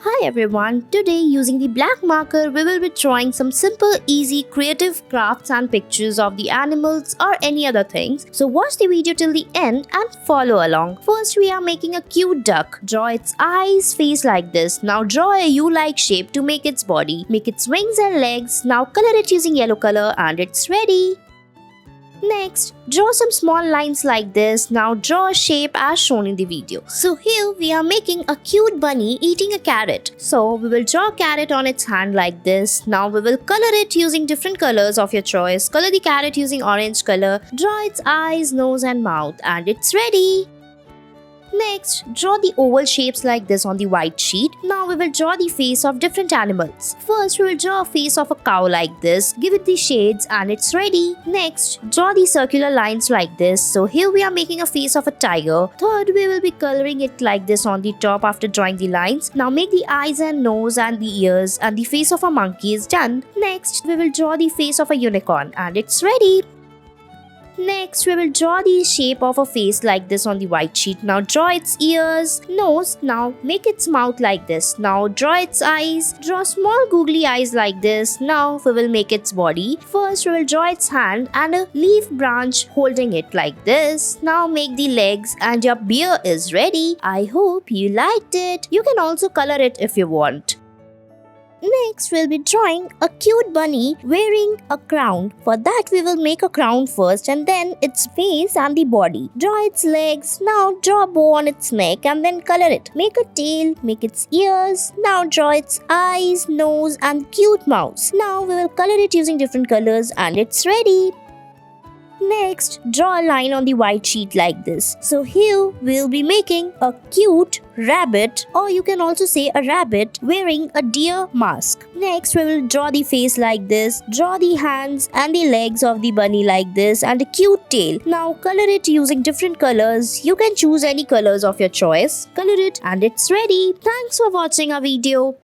Hi everyone, today using the black marker we will be drawing some simple, easy, creative crafts and pictures of the animals or any other things. So watch the video till the end and follow along. First we are making a cute duck. Draw its eyes, face like this. Now draw a U-like shape to make its body. Make its wings and legs. Now color it using yellow color and it's ready. Next, draw some small lines like this. Now draw a shape as shown in the video. So here we are making a cute bunny eating a carrot. So we will draw a carrot on its hand like this. Now we will color it using different colors of your choice. Color the carrot using orange color. Draw its eyes, nose and mouth and it's ready. Next, draw the oval shapes like this on the white sheet. Now we will draw the face of different animals. First, we will draw a face of a cow like this. Give it the shades and it's ready. Next, draw the circular lines like this. So here we are making a face of a tiger. Third, we will be coloring it like this on the top after drawing the lines. Now make the eyes and nose and the ears and the face of a monkey is done. Next, we will draw the face of a unicorn and it's ready. Next, we will draw the shape of a face like this on the white sheet. Now draw its ears, nose. Now make its mouth like this. Now draw its eyes. Draw small googly eyes like this. Now we will make its body. First, we will draw its hand and a leaf branch holding it like this. Now make the legs and your bear is ready. I hope you liked it. You can also color it if you want. Next, we'll be drawing a cute bunny wearing a crown. For that, we will make a crown first and then its face and the body. Draw its legs. Now draw a bow on its neck and then color it. Make a tail, make its ears. Now draw its eyes, nose and cute mouth. Now we will color it using different colors and it's ready. Next, draw a line on the white sheet like this. So here we'll be making a cute rabbit, or you can also say a rabbit wearing a deer mask. Next, we will draw the face like this. Draw the hands and the legs of the bunny like this and a cute tail. Now color it using different colors. You can choose any colors of your choice. Color it and it's ready. Thanks for watching our video.